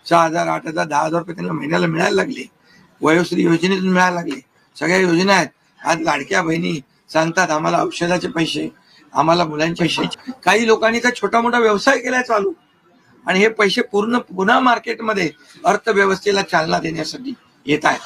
6,000, 8,000, 10,000 रुपये त्यांना महिन्याला मिळायला लागले. वयोश्री योजनेतून मिळायला लागले. सगळ्या योजना आहेत. आज लाडक्या बहिणी सांगतात आम्हाला औषधाचे पैसे, आम्हाला मुलांचे पैसे. काही लोकांनी तर छोटा मोठा व्यवसाय केलाय चालू, आणि हे पैसे पुन्हा मार्केटमध्ये अर्थव्यवस्थेला चालना देण्यासाठी येत आहेत.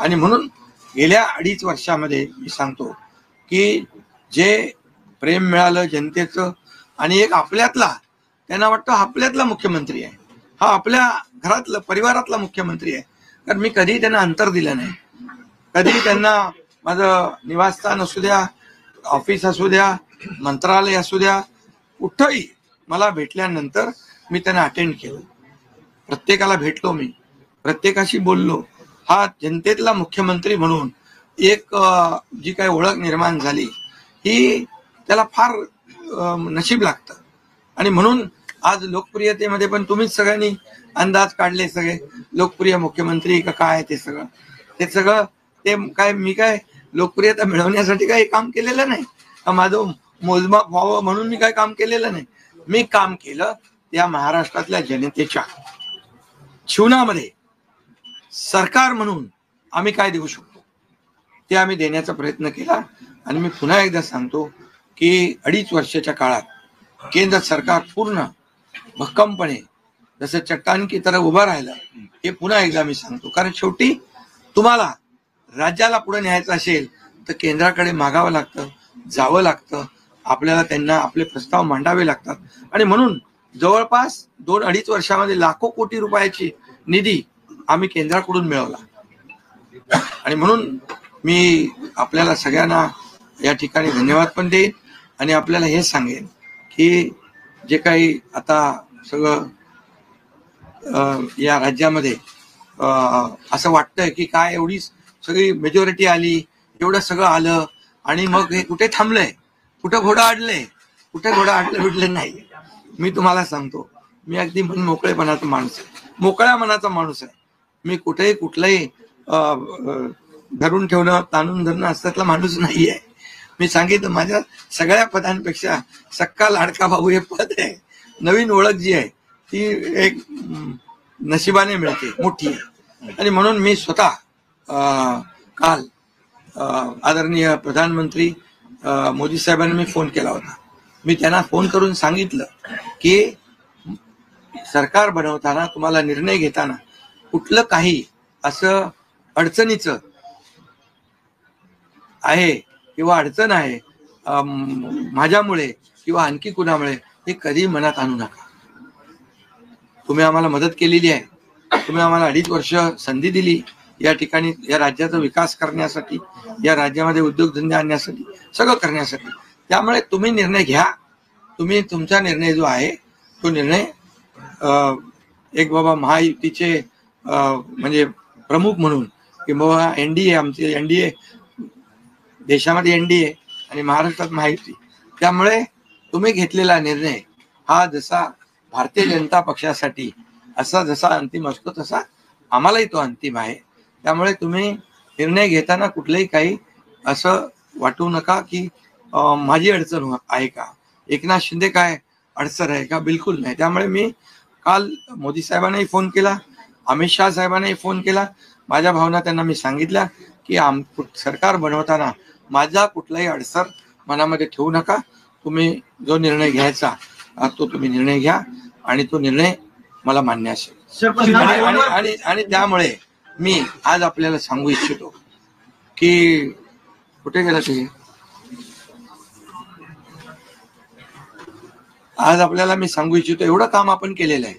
आणि म्हणून गेल्या 2.5 वर्षामध्ये मी सांगतो की जे प्रेम मिळालं जनतेचं, आणि एक आपल्यातला, त्यांना वाटतं आपल्यातला मुख्यमंत्री आहे, हा आपल्या घरातला परिवारातला मुख्यमंत्री आहे. कारण मी कधीही त्यांना अंतर दिलं नाही. कधी त्यांना माझं निवासस्थान असू द्या, ऑफिस असू द्या, मंत्रालय असू द्या, कुठंही मला भेटल्यानंतर मी त्यांना अटेंड केलं. प्रत्येकाला भेटलो, मी प्रत्येकाशी बोललो. हा जनतेतला मुख्यमंत्री म्हणून एक जी काही ओळख निर्माण झाली, ही त्याला फार नशीब लागतं. आणि म्हणून आज लोकप्रियतेमध्ये पण तुम्हीच सगळ्यांनी अंदाज काढले, सगळे लोकप्रिय मुख्यमंत्री का काय, ते सगळं ते काय, मी काय लोकप्रियता मिळवण्यासाठी काही काम केलेलं नाही, माझं मोजमाप व्हावं म्हणून मी काही काम केलेलं नाही. मी काम केलं त्या महाराष्ट्रातल्या जनतेच्या जीवनामध्ये सरकार म्हणून आम्ही काय देऊ शकतो ते आम्ही देण्याचा प्रयत्न केला. आणि मी पुन्हा एकदा सांगतो की 2.5 वर्षाच्या काळात केंद्र सरकार पूर्ण भक्कमपणे जसं चट्टान की तरह उभं राहिलं, हे पुन्हा एकदा मी सांगतो. कारण शेवटी तुम्हाला राज्याला पुढे न्यायचं असेल तर केंद्राकडे मागावं लागतं, जावं लागतं, आपल्याला त्यांना आपले प्रस्ताव मांडावे लागतात. आणि म्हणून जवळपास 2-2.5 वर्षामध्ये लाखो कोटी रुपयाची निधी आम्ही केंद्राकडून मिळवला. आणि म्हणून मी आपल्याला सगळ्यांना या ठिकाणी धन्यवाद पण देईन, आणि आपल्याला हे सांगेन की जे काही आता सगळं या राज्यामध्ये असं वाटतंय की काय एवढी सगळी मेजॉरिटी आली, एवढं सगळं आलं, आणि मग हे कुठे थांबलंय, कुठं घोडा अडलंय, कुठे घोडा अडले नाही. मी तुम्हाला सांगतो, मी अगदी मोकळेपणाचा माणूस आहे, मोकळ्या मनाचा माणूस आहे. मी कुठेही कुठलंही धरून ठेवणं, ताणून धरणं असल्यातला माणूस नाही आहे. मी सांगितलं, माझ्या सगळ्या पदांपेक्षा सक्का लाडका भाऊ हे पद आहे. नवीन ओळख जी आहे ती एक नशिबाने मिळते, मोठी आहे. आणि म्हणून मी स्वतः काल आदरणीय प्रधानमंत्री मोदी साहेबांना मी फोन केला होता. मी त्यांना फोन करून सांगितलं की सरकार बनवताना, तुम्हाला निर्णय घेताना कुठलं काही असं अडचणीचं आहे किंवा अडचण आहे माझ्यामुळे किंवा आणखी कुणामुळे, हे कधी मनात आणू नका. तुम्ही आम्हाला मदत केलेली आहे, तुम्ही आम्हाला 2.5 वर्ष संधी दिली या ठिकाणी या राज्याचा विकास करण्यासाठी, या राज्यामध्ये उद्योगधंदे आणण्यासाठी, सगळं करण्यासाठी. त्यामुळे तुम्ही निर्णय घ्या. तुम्ही तुमचा निर्णय जो आहे तो निर्णय एक बाबा महायुतीचे म्हणजे प्रमुख म्हणून, की बाबा एनडीए, आमचे एनडीए, देशामध्ये एनडीए आणि महाराष्ट्रात महायुती, त्यामुळे तुम्ही घेतलेला निर्णय हा जसा भारतीय जनता पक्षासाठी असा जसा अंतिम असतो तसा आम्हालाही तो अंतिम आहे. त्यामुळे तुम्ही निर्णय घेताना कुठलंही काही असं वाटू नका की माझी अडचण आहे का, एकनाथ शिंदे काय अडचण आहे का, बिलकुल नाही. त्यामुळे मी काल मोदी साहेबांनाही फोन केला, अमित शहा साहेबांनाही फोन केला. माझ्या भावना त्यांना मी सांगितल्या की सरकार बनवताना माझा कुठलाही अडसर मनामध्ये ठेवू नका. तुम्ही जो निर्णय घ्यायचा तो तुम्ही निर्णय घ्या, आणि तो निर्णय मला मान्य असेल. आणि त्यामुळे मी आज आपल्याला सांगू इच्छितो की कुठे गेला ते, आज आपल्याला मी सांगू इच्छितो, एवढं काम आपण केलेलं आहे,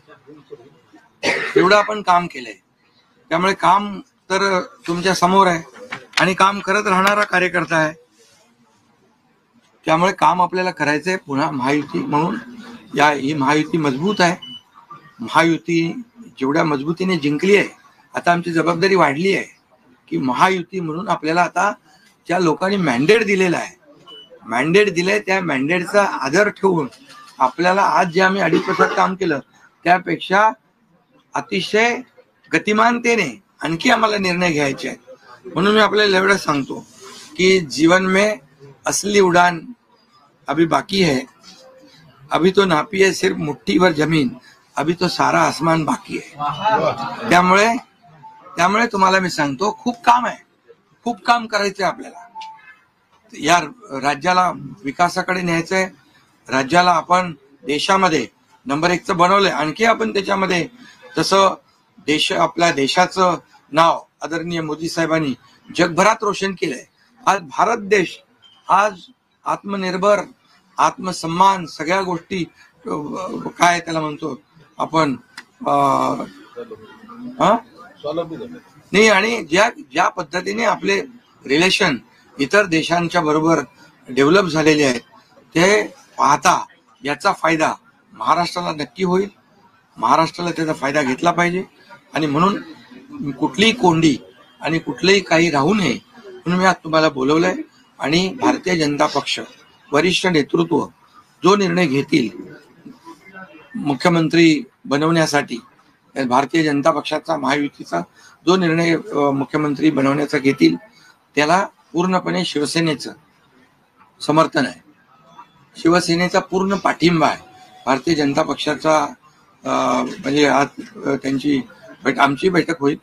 एवढं आपण काम केलंय. त्यामुळे काम तर तुमच्या समोर आहे, आणि काम करत राहणारा कार्यकर्ता आहे. त्यामुळे काम आपल्याला करायचंय. पुन्हा महायुती म्हणून ही महायुती मजबूत आहे. महायुती जेवढ्या मजबूतीने जिंकली आहे, आता आमची जबाबदारी वाढली आहे की महायुती म्हणून आपल्याला आता ज्या लोकांनी मॅन्डेट दिलेला आहे, मॅन्डेट दिलंय, त्या मॅन्डेटचा आदर ठेवून आपल्याला आज जे आम्ही 2.5 वर्षात काम केलं त्यापेक्षा अतिशय गतिमानतेने आणखी आम्हाला निर्णय घ्यायचे आहेत. म्हणून मी आपल्याला एवढं सांगतो कि जीवन में असली उड़ान अभी बाकी है, अभी तो नापी है सिर्फ मुट्ठी भर जमीन, अभी तो सारा आसमान बाकी आहे. त्यामुळे तुम्हाला मी सांगतो, खूप काम करायचंय आपल्याला. या राज्याला विकासाकडे न्यायचंय. राज्याला आपण देशामध्ये नंबर 1 बनवलंय. आणखी आपण त्याच्यामध्ये जसं आपल्या देशाचं नाव आदरणीय मोदी साहेबांनी जगभरात रोशन केलंय. आज भारत देश आज आत्मनिर्भर, आत्मसन्मान, सगळ्या गोष्टी काय त्याला म्हणतो आपण नाही. आणि ज्या पद्धतीने आपले रिलेशन इतर देशांच्या बरोबर डेव्हलप झालेले आहेत, ते पाहता याचा फायदा महाराष्ट्राला नक्की होईल. महाराष्ट्राला त्याचा फायदा घेतला पाहिजे. आणि म्हणून कुठलीही कोंडी आणि कुठलंही काही राहू नये म्हणून मी आज तुम्हाला बोलवलंय. आणि भारतीय जनता पक्ष वरिष्ठ नेतृत्व जो निर्णय घेतील मुख्यमंत्री बनवण्यासाठी, भारतीय जनता पक्षाचा महायुतीचा जो निर्णय मुख्यमंत्री बनवण्याचा घेतील, त्याला पूर्णपणे शिवसेनेचं समर्थन आहे. शिवसेनेचा पूर्ण पाठिंबा आहे. भारतीय जनता पक्षाचा म्हणजे आज आमची बैठक होईल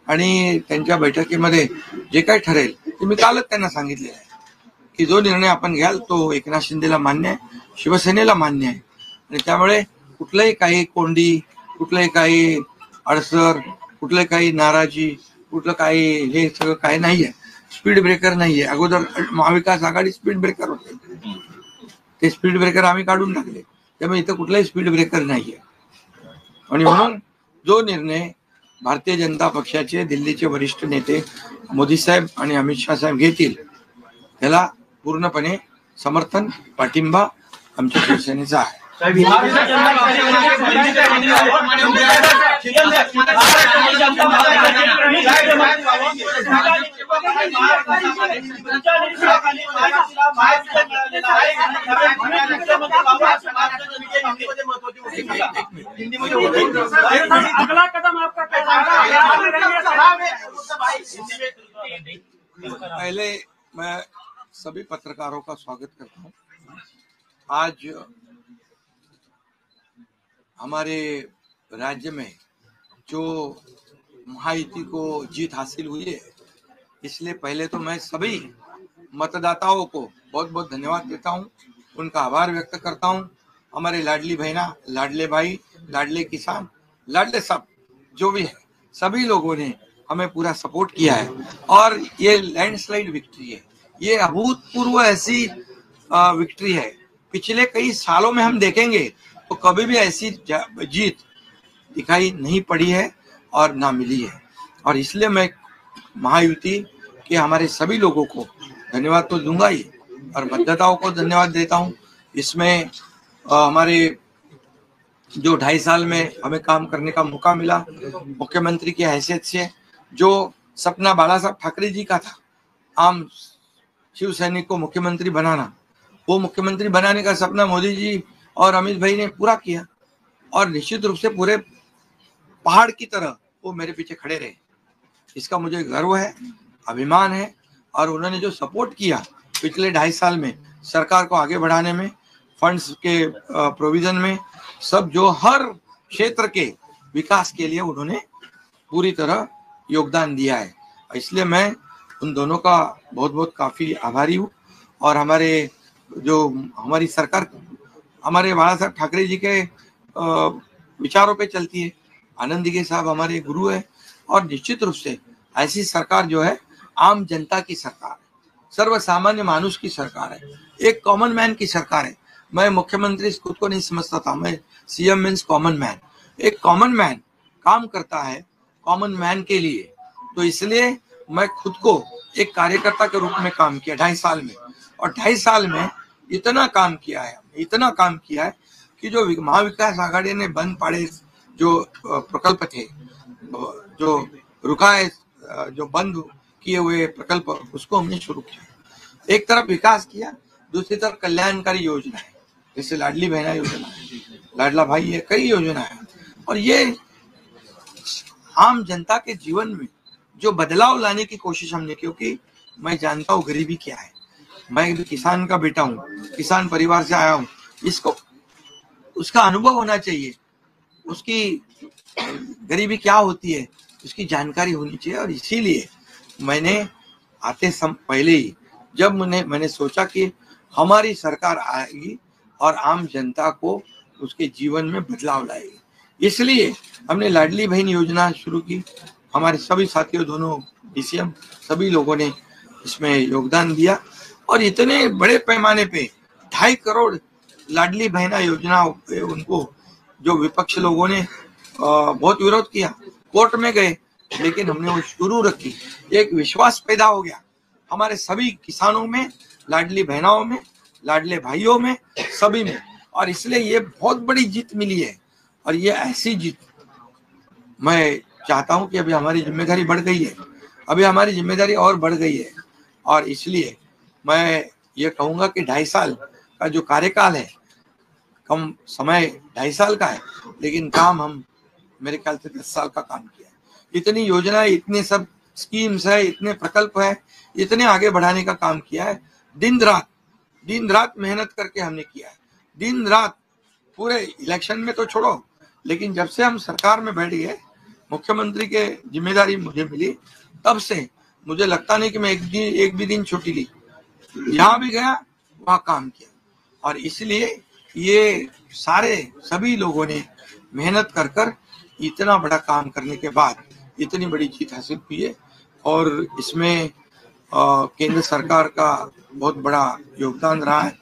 आणि त्यांच्या बैठकीमध्ये जे काही ठरेल ते मी कालच त्यांना सांगितलेलं आहे की जो निर्णय आपण घ्याल तो एकनाथ शिंदेला मान्य आहे, शिवसेनेला मान्य आहे. आणि त्यामुळे कुठलंही काही कोंडी, कुठलंही काही अडसर, कुठलं काही नाराजी, कुठलं काही हे सगळं काही नाहीये. स्पीड ब्रेकर नाहीये. अगोदर महाविकास आघाडी स्पीड ब्रेकर होते, ते स्पीड ब्रेकर आम्ही काढून टाकले. त्यामुळे इथं कुठलाही स्पीड ब्रेकर नाहीये. आणि म्हणून जो निर्णय भारतीय जनता पक्षाचे दिल्लीचे वरिष्ठ नेते मोदी साहेब आणि अमित शाह साहेब घेतील त्याला पूर्णपणे समर्थन, पाठिंबा आमच्या शिवसेनेचा आहे. अगला कदम आपका पहले मैं सभी पत्रकारों का स्वागत करता हूं. आज हमारे राज्य में जो महायुति को जीत हासिल हुई है, इसलिए पहले तो मैं सभी मतदाताओं को बहुत बहुत धन्यवाद देता हूं, उनका आभार व्यक्त करता हूं. हमारे लाडली बहना, लाडले भाई, लाडले किसान, लाडले सब जो भी है, सभी लोगों ने हमें पूरा सपोर्ट किया है. और ये लैंडस्लाइड विक्ट्री है, ये अभूतपूर्व ऐसी विक्ट्री है. पिछले कई सालों में हम देखेंगे तो कभी भी ऐसी जीत दिखाई नहीं पड़ी है और ना मिली है. और इसलिए मैं महायुति के हमारे सभी लोगों को धन्यवाद तो दूंगा ही, और मतदाताओं को धन्यवाद देता हूं. इसमें हमारे जो 2.5 साल में हमें काम करने का मौका मिला मुख्यमंत्री की हैसियत से, जो सपना बाला साहब ठाकरे जी का था आम शिव सैनिक को मुख्यमंत्री बनाना, वो मुख्यमंत्री बनाने का सपना मोदी जी और अमित भाई ने पूरा किया. और निश्चित रूप से पूरे पहाड़ की तरह वो मेरे पीछे खड़े रहे. इसका मुझे गर्व है, अभिमान है. और उन्होंने जो सपोर्ट किया पिछले 2.5 साल में सरकार को आगे बढ़ाने में, फंड्स के प्रोविजन में, सब जो हर क्षेत्र के विकास के लिए उन्होंने पूरी तरह योगदान दिया है. इसलिए मैं उन दोनों का बहुत बहुत काफी आभारी हूँ. और हमारी सरकार हमारे बाला साहब ठाकरे जी के विचारों पे चलती है. आनंद दिघे साहब हमारे गुरु है. और निश्चित रूप से ऐसी सरकार जो है आम जनता की सरकार है, सर्वसामान्य मानुष की सरकार है, एक कॉमन मैन की सरकार है. मैं मुख्यमंत्री खुद को नहीं समझता था, मैं सीएम मीन्स कॉमन मैन. एक कॉमन मैन काम करता है कॉमन मैन के लिए. तो इसलिए मैं खुद को एक कार्यकर्ता के रूप में काम किया 2.5 साल में. और 2.5 साल में इतना काम किया है कि जो महाविकास आघाड़ी ने बंद पड़े जो प्रकल्प थे, जो रुकाए, जो बंद किए हुए प्रकल्प, उसको हमने शुरू किया. एक तरफ विकास किया, दूसरी तरफ कल्याणकारी योजना है, जैसे लाडली बहना योजना है, लाडला भाई है, कई योजना है. और ये आम जनता के जीवन में जो बदलाव लाने की कोशिश हमने, क्योंकि मैं जानता हूँ गरीबी क्या है. मैं भी किसान का बेटा हूँ, किसान परिवार से आया हूँ. इसको उसका अनुभव होना चाहिए उसकी गरीबी क्या होती है उसकी जानकारी होनी चाहिए। और इसीलिए मैंने पहले ही जब मैंने सोचा कि हमारी सरकार आएगी और आम जनता को उसके जीवन में बदलाव लाएगी, इसलिए हमने लाडली बहन योजना शुरू की। हमारे सभी साथियों, दोनों डीसीएम, सभी लोगों ने इसमें योगदान दिया और इतने बड़े पैमाने पे 2.5 करोड़ लाडली बहना योजना उनको जो विपक्ष लोगों ने बहुत विरोध किया, कोर्ट में गए, लेकिन हमने वो शुरू रखी। एक विश्वास पैदा हो गया हमारे सभी किसानों में, लाडली बहनाओं में, लाडले भाइयों में, सभी में, और इसलिए ये बहुत बड़ी जीत मिली है। और ये ऐसी जीत मैं चाहता हूं कि अभी हमारी जिम्मेदारी बढ़ गई है, अभी हमारी जिम्मेदारी और बढ़ गई है। और इसलिए मैं ये कहूंगा कि 2.5 साल का जो कार्यकाल है, कम समय 2.5 साल का है, लेकिन काम हम मेरे ख्याल से 10 साल का काम किया है। इतनी योजनाएं, इतने सब स्कीम्स है, इतने प्रकल्प है, इतने आगे बढ़ाने का काम किया है। दिन रात मेहनत करके हमने किया है, दिन रात। पूरे इलेक्शन में तो छोड़ो, लेकिन जब से हम सरकार में बैठ गए, मुख्यमंत्री के जिम्मेदारी मुझे मिली, तब से मुझे लगता नहीं कि मैं एक भी दिन छुट्टी ली। यहाँ भी गया, वहाँ काम किया। और इसलिए ये सभी लोगों ने मेहनत कर इतना बड़ा काम करने के बाद इतनी बड़ी जीत हासिल की है। और इसमें केंद्र सरकार का बहुत बड़ा योगदान रहा है।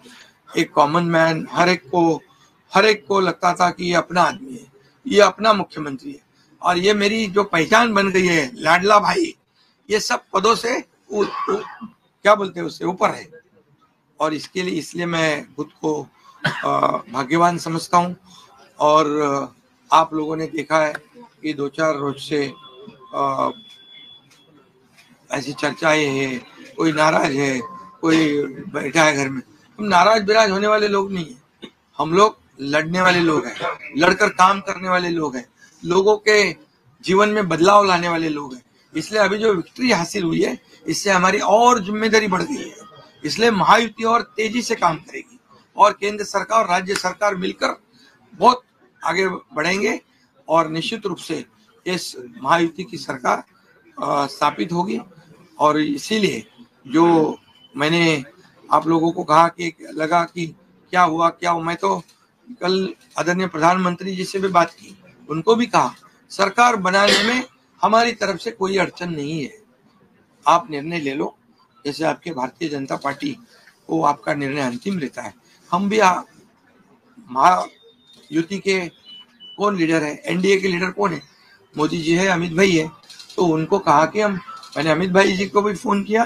एक कॉमन मैन, हर एक को लगता था कि ये अपना आदमी है, ये अपना मुख्यमंत्री है। और ये मेरी जो पहचान बन गई है, लाडला भाई, ये सब पदों से क्या बोलते हैं उससे ऊपर है। और इसलिए मैं खुद को भाग्यवान समझता हूँ। और आप लोगों ने देखा है कि 2-4 रोज से ऐसी चर्चाएं है, कोई नाराज है, कोई बैठा है घर में। हम नाराज बिराज होने वाले लोग नहीं है, हम लोग लड़ने वाले लोग हैं, लड़कर काम करने वाले लोग हैं, लोगों के जीवन में बदलाव लाने वाले लोग हैं। इसलिए अभी जो विक्ट्री हासिल हुई है, इससे हमारी और जिम्मेदारी बढ़ गई है। इसलिए महायुति और तेजी से काम करेगी और केंद्र सरकार और राज्य सरकार मिलकर बहुत आगे बढ़ेंगे और निश्चित रूप से इस महायुति की सरकार स्थापित होगी। और इसीलिए जो मैंने आप लोगों को कहा कि लगा कि क्या हुआ, मैं तो कल आदरणीय प्रधानमंत्री जी से भी बात की, उनको भी कहा सरकार बनाने में हमारी तरफ से कोई अड़चन नहीं है, आप निर्णय ले लो। जैसे आपके भारतीय जनता पार्टी को आपका निर्णय अंतिम रहता है, हम भी महायुति के कौन लीडर है, एनडीए के लीडर कौन है, मोदी जी है, अमित भाई है। तो उनको कहा कि मैंने अमित भाई जी को भी फोन किया,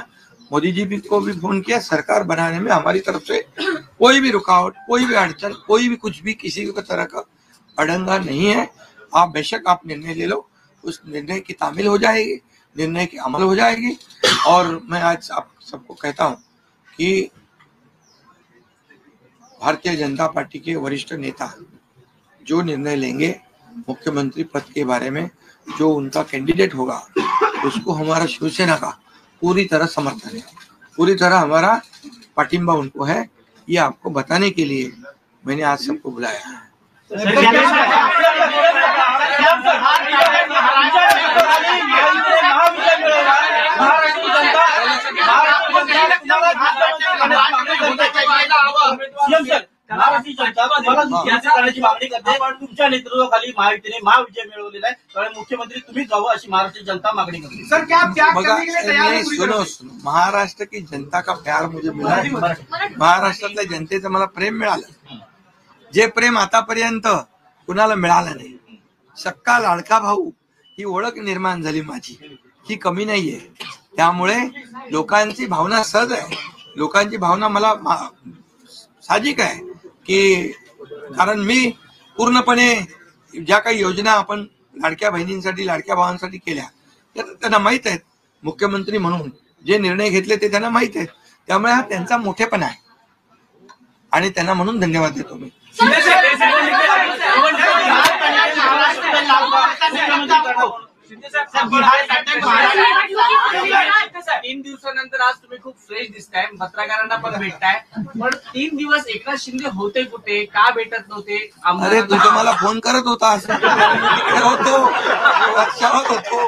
मोदी जी को भी फोन किया, सरकार बनाने में हमारी तरफ से कोई भी रुकावट, कोई भी अड़चन, कोई भी कुछ भी किसी तरह का अड़ंगा नहीं है। आप बेशक आप निर्णय ले लो, उस निर्णय की तामील हो जाएगी, निर्णय की अमल हो जाएगी। और मैं आज आप सबको कहता हूं कि भारतीय जनता पार्टी के वरिष्ठ नेता जो निर्णय लेंगे मुख्यमंत्री पद के बारे में, जो उनका कैंडिडेट होगा, उसको हमारा शिवसेना का पूरी तरह समर्थन है, पूरी तरह हमारा पाटिंबा उनको है। ये आपको बताने के लिए मैंने आज सबको बुलाया है। महाराष्ट्र जनता करण्याची मागणी करते, पण तुमच्या नेतृत्वाखाली महायुतीने महाविजय मिळवलेला आहे, त्यामुळे मुख्यमंत्री तुम्हीच व्हावं अशी महाराष्ट्र जनता मागणी करते। सर क्या सुनो, महाराष्ट्र की जनता का प्यार मुझे मिळाला, महाराष्ट्रातल्या जनतेचं मला प्रेम मिळालं, जे प्रेम आतापर्यंत कुणाला मिळालं नाही। सक्का लाडका भाऊ ही ओळख निर्माण झाली माझी, ही कमी नाहीये। त्यामुळे लोकांची भावना सहज आहे, लोकांची भावना मला साहजिक आहे की कारण मी पूर्णपणे ज्या काही योजना आपण लाडक्या बहिणींसाठी, लाडक्या भावांसाठी केल्या, त्यांना माहित आहेत, मुख्यमंत्री म्हणून जे निर्णय घेतले ते त्यांना माहित आहेत। त्यामुळे हा त्यांचा मोठेपणा आहे आणि त्यांना म्हणून धन्यवाद देतो मी। शिंदे साहेब, साहेब, बिहार महाराष्ट्र 3 दिवसानंतर आज तुम्ही खूप फ्रेश दिसताय, पत्रकारांना पण भेटताय. पण 3 दिवस एकनाथ शिंदे होते कुठे, का भेटत नव्हते? अरे तू तर मला फोन करत होता असं तिकडे होतो, वर्षावर होतो,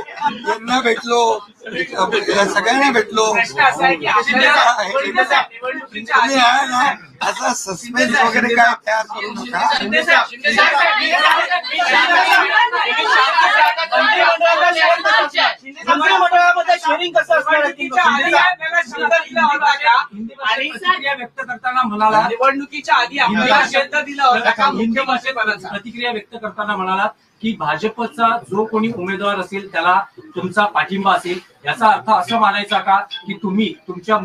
यांना भेटलो, सगळ्यांना भेटलो. प्रश्न असा आहे की तुम्ही निवडणुकीच्या आधी आहे ना असा सस्पेन्स वगैरे काय तयार करू नका. शिंदे साहेब, मंत्रिमंडळामध्ये शेअरिंग कसं असणार आहे? निवडणुकीच्या आधी आपल्याला शब्द दिला होता का? आणि प्रतिक्रिया व्यक्त करताना म्हणाला निवडणुकीच्या आधी आपल्याला शब्द दिला होता का मुख्यमंत्रीपदाचा? प्रतिक्रिया व्यक्त करताना म्हणाला की भाजपचा जो कोणी उमेदवार असेल त्याला तुमचा पाठिंबा असेल. याचा अर्थ असं मानायचा का की तुम्ही तुमच्या